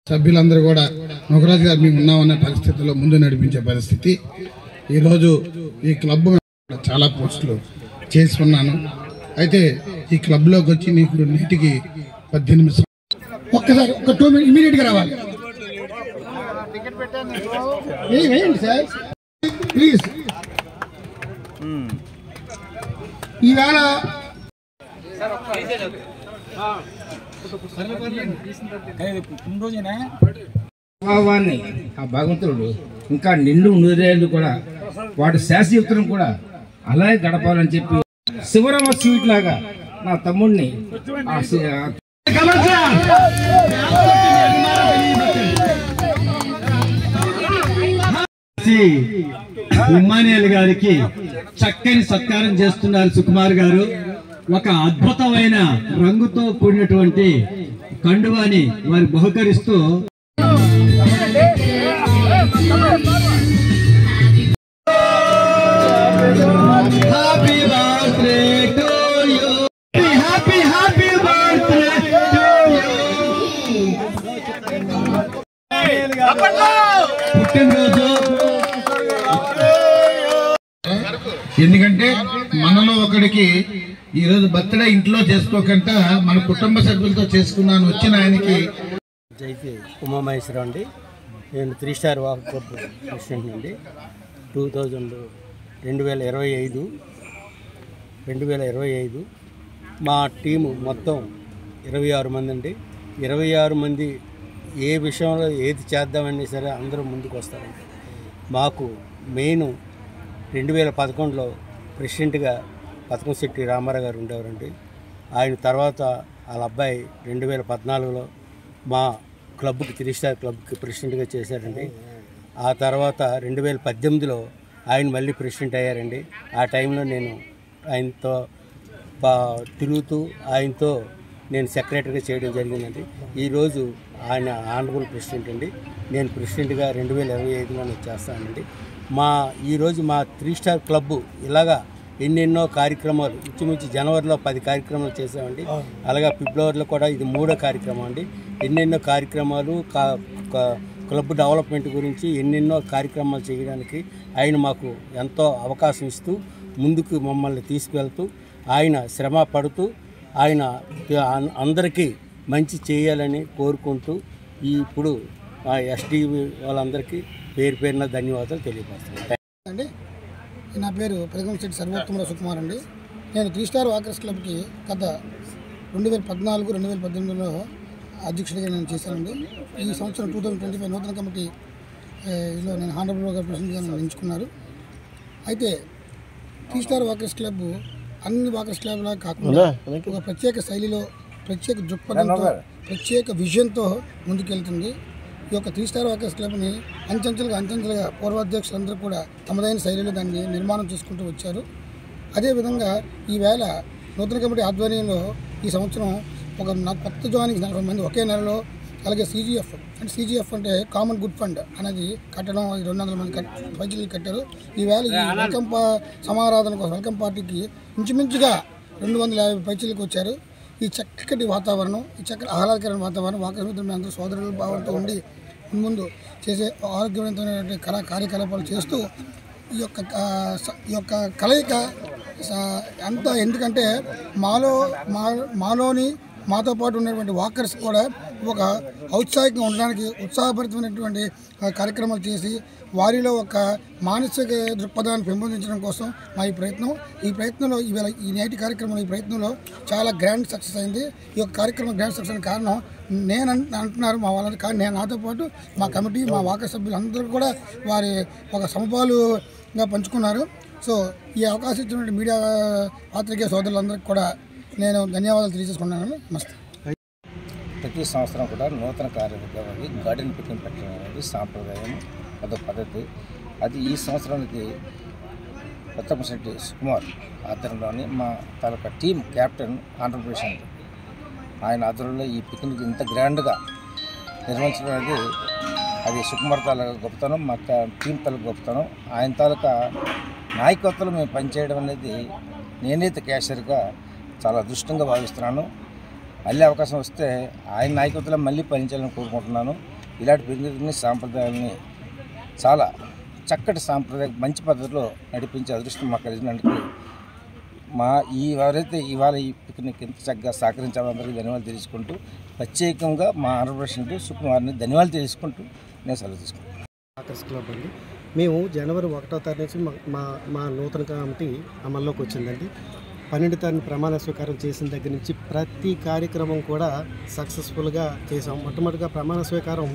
సభ్యులందరూ కూడా నోకరాజు గారు మేము ఉన్నామనే పరిస్థితుల్లో ముందు నడిపించే పరిస్థితి. ఈరోజు ఈ క్లబ్ చాలా పోస్టులు చేసుకున్నాను. అయితే ఈ క్లబ్లోకి వచ్చి మీకు నీటికి 18 ఒక్కసారి ఒక 2 మినిట్ ఇమీడియట్గా రావాలి. వేయండి సార్ ప్లీజ్. ఈవేళ భావాన్ని ఆ భగవంతుడు ఇంకా నిండు నూరేళ్ళు కూడా వాటి శాశ్వతం కూడా అలాగే గడపాలని చెప్పి శివరామ స్వీట్ లాగా నా తమ్ముడిని ఇమ్మానియల్ గారికి చక్కని సత్కారం చేస్తున్నారు సుకుమార్ గారు. ఒక అద్భుతమైన రంగుతో కూడినటువంటి కండువాని వారు బహుకరిస్తూ పుట్టినరోజు. ఎందుకంటే మనలో ఒకడికి ఈరోజు బర్త్డే ఇంట్లో చేసుకోకుండా మన కుటుంబ సభ్యులతో చేసుకున్నాను వచ్చిన ఆయనకి. జైకి ఉమామహేశ్వరరావు అండి. నేను 3 స్టార్ వాక్ క్లబ్ ప్రెసిడెంట్ అండి. 2025 మా టీము మొత్తం 26 మంది అండి. 26 మంది ఏ విషయంలో ఏది చేద్దామని సరే అందరూ ముందుకు వస్తారండి. మాకు మెయిన్ 2011లో ప్రెసిడెంట్గా పతకంశెట్టి రామారావు గారు ఉండేవారండి. ఆయన తర్వాత వాళ్ళ అబ్బాయి 2014లో మా క్లబ్కి 3 స్టార్ క్లబ్కి ప్రెసిడెంట్గా చేశారండి. ఆ తర్వాత 2018లో ఆయన మళ్ళీ ప్రెసిడెంట్ అయ్యారండి. ఆ టైంలో నేను ఆయనతో తిరుగుతూ ఆయనతో నేను సెక్రటరీగా చేయడం జరిగిందండి. ఈరోజు ఆయన ఆనరబుల్ ప్రెసిడెంట్ అండి. నేను ప్రెసిడెంట్గా 2025లో చేస్తానండి. ఈరోజు మా 3 స్టార్ క్లబ్బు ఇలాగా ఎన్నెన్నో కార్యక్రమాలు ఇంచుమించు జనవరిలో 10 కార్యక్రమాలు చేసామండి. అలాగే ఫిబ్రవరిలో కూడా ఇది 3వ కార్యక్రమం అండి. ఎన్నెన్నో కార్యక్రమాలు క్లబ్ డెవలప్మెంట్ గురించి ఎన్నెన్నో కార్యక్రమాలు చేయడానికి ఆయన మాకు ఎంతో అవకాశం ఇస్తూ ముందుకు మమ్మల్ని తీసుకువెళ్తూ ఆయన శ్రమ పడుతూ ఆయన అందరికీ మంచి చేయాలని కోరుకుంటూ ఇప్పుడు ఎస్డి వాళ్ళందరికీ పేరున ధన్యవాదాలు తెలియపరుస్తున్నాను. నా పేరు పతకంశెట్టి సర్వోత్తమరావు సుకుమార్ అండి. నేను 3 స్టార్ వాకర్స్ క్లబ్కి గత 2014-2018లో అధ్యక్షుడిగా నేను చేశానండి. ఈ సంవత్సరం 2025 నూతన కమిటీలో నేను హానరబుల్గా ప్రెసిడెంట్గా ఎంచుకున్నారు. అయితే 3 స్టార్ వాకర్స్ క్లబ్ అన్ని వాకర్స్ క్లబ్లా కాకుండా ఒక ప్రత్యేక శైలిలో, ప్రత్యేక దృక్పథంతో, ప్రత్యేక విజన్తో ముందుకెళ్తుంది. ఈ యొక్క 3 స్టార్ వాకర్స్ క్లబ్ని అంచెంచెలుగా పూర్వాధ్యక్షులందరూ కూడా తమదైన శైలిలో దాన్ని నిర్మాణం చేసుకుంటూ వచ్చారు. అదేవిధంగా ఈవేళ నూతన కమిటీ ఆధ్వర్యంలో ఈ సంవత్సరం ఒక కొత్త జాయినింగ్ 40 మంది ఒకే నెలలో, అలాగే సిజిఎఫ్ అంటే కామన్ గుడ్ ఫండ్ అనేది కట్టడం 200 మంది పైచీలు కట్టారు. ఈవేళ ఈ వెల్కమ్ సమారాధన కోసం వెల్కమ్ పార్టీకి ఇంచుమించుగా 250 పైచీలకు వచ్చారు. ఈ చక్కటి వాతావరణం, ఈ చక్కటి ఆహ్లాదకరమైన వాతావరణం వాకర్స్ మిత్రులు అందరూ సోదరుల భావంతో ఉండి ముందు చేసే ఆరోగ్యవంతమైనటువంటి కార్యకలాపాలు చేస్తూ ఈ యొక్క కలయిక అంతా. ఎందుకంటే మాలోని మాతో పాటు ఉన్నటువంటి వాకర్స్ కూడా ఒక ఔత్సాహికంగా ఉండడానికి ఉత్సాహభరితమైనటువంటి కార్యక్రమాలు చేసి వారిలో ఒక మానసిక దృక్పథాన్ని పెంపొందించడం కోసం మా ఈ ప్రయత్నంలో ఈవేళ ఈ నేటి కార్యక్రమం ఈ ప్రయత్నంలో చాలా గ్రాండ్ సక్సెస్ అయింది. ఈ యొక్క కార్యక్రమం గ్రాండ్ సక్సెస్ అయిన కారణం నేను అంటున్నారు మా వాళ్ళని, కానీ నేను నాతో పాటు మా కమిటీ, మా వాకర్ సభ్యులు అందరూ కూడా వారి ఒక సమపాలుగా పంచుకున్నారు. సో ఈ అవకాశం ఇచ్చినటువంటి మీడియా పాత్రికేయ సోదరులందరికీ కూడా నేను ధన్యవాదాలు తెలియజేసుకున్నాను. నమస్తే. ప్రతి సంవత్సరం కూడా నూతన కార్యక్రమాలు గార్డెన్ పికింగ్ పెట్టడం అనేది సాంప్రదాయం, అదొక పద్ధతి. అది ఈ సంవత్సరానికి పతకంశెట్టి సుకుమార్ ఆధ్వర్యంలోని మా తాలూకా టీం క్యాప్టెన్ ఆంధ్రప్రదేశ్ ఆయన ఆధ్వర్యంలో ఈ పిక్నిక్ ఇంత గ్రాండ్గా నిర్వహించడం అనేది అది సుకుమార్ తాలూకా గొప్పతనం, మా టీం తాలూకా గొప్పతనం. ఆయన తాలూకా నాయకత్వంలో మేము పనిచేయడం అనేది నేనైతే క్యాషియర్గా చాలా అదృష్టంగా భావిస్తున్నాను. మళ్ళీ అవకాశం వస్తే ఆయన నాయకత్వంలో మళ్ళీ పనిచేయాలని కోరుకుంటున్నాను. ఇలాంటి పెళ్లి సాంప్రదాయాలని చాలా చక్కటి సాంప్రదాయ మంచి పద్ధతిలో నడిపించే అదృష్టం మాకు కలిగినందుకు ఎవరైతే ఇవాళ ఈ పిక్నిక్ ఎంత చక్కగా సహకరించాలో అందరికీ ధన్యవాదాలు తెలుసుకుంటూ, ప్రత్యేకంగా మా ఆంధ్రప్రదేశ్ సుకుమార్ని ధన్యవాదాలు తెలుసుకుంటూ నేను సెలవు తీసుకుంటాను. వాకర్స్ క్లబ్ అండి. మేము జనవరి 1వ తారీఖు నుంచి మా నూతన కమిటీ అమల్లోకి వచ్చిందండి. 12వ తారీఖు ప్రమాణ స్వీకారం చేసిన దగ్గర నుంచి ప్రతి కార్యక్రమం కూడా సక్సెస్ఫుల్గా చేసాం. మొట్టమొదటిగా ప్రమాణ స్వీకారం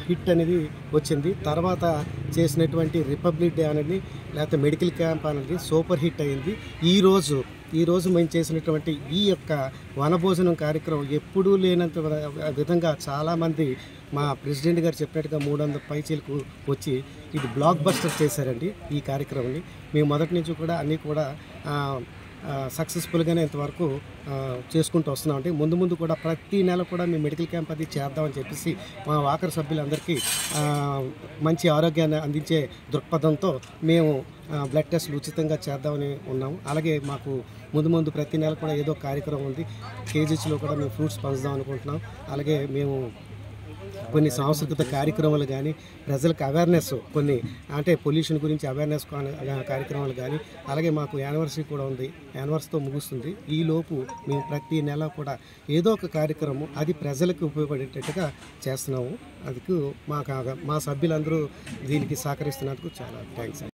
హిట్ అనేది వచ్చింది. తర్వాత చేసినటువంటి రిపబ్లిక్ డే అనేది లేకపోతే మెడికల్ క్యాంప్ అనేది సూపర్ హిట్ అయింది. ఈరోజు మేము చేసినటువంటి ఈ యొక్క వనభోజనం కార్యక్రమం ఎప్పుడూ లేనంత విధంగా చాలామంది మా ప్రెసిడెంట్ గారు చెప్పినట్టుగా 300 పైచీలకు వచ్చి ఇది బ్లాక్ బస్టర్ చేశారండి ఈ కార్యక్రమాన్ని. మేము మొదటి నుంచి కూడా అన్నీ కూడా సక్సెస్ఫుల్గానే ఇంతవరకు చేసుకుంటూ వస్తున్నామండి. ముందు కూడా ప్రతి నెల కూడా మేము మెడికల్ క్యాంప్ అది చేద్దామని చెప్పేసి మా వాకర్ సభ్యులందరికీ మంచి ఆరోగ్యాన్ని అందించే దృక్పథంతో మేము బ్లడ్ టెస్ట్లు ఉచితంగా చేద్దామని ఉన్నాము. అలాగే మాకు ముందు ప్రతి నెల కూడా ఏదో కార్యక్రమం ఉంది. కేజీహెచ్లో కూడా మేము ఫ్రూట్స్ పంచుదాం అనుకుంటున్నాం. అలాగే మేము కొన్ని సాంస్కృతిక కార్యక్రమాలు కానీ ప్రజలకు అవేర్నెస్ కొన్ని అంటే పొల్యూషన్ గురించి అవేర్నెస్ కార్యక్రమాలు కానీ అలాగే మాకు యానివర్సరీ కూడా ఉంది. యానివర్సరీతో ముగుస్తుంది. ఈలోపు మేము ప్రతి నెల కూడా ఏదో ఒక కార్యక్రమం అది ప్రజలకు ఉపయోగపడేటట్టుగా చేస్తున్నాము. అందుకు మా సభ్యులందరూ దీనికి సహకరిస్తున్నందుకు చాలా థ్యాంక్స్.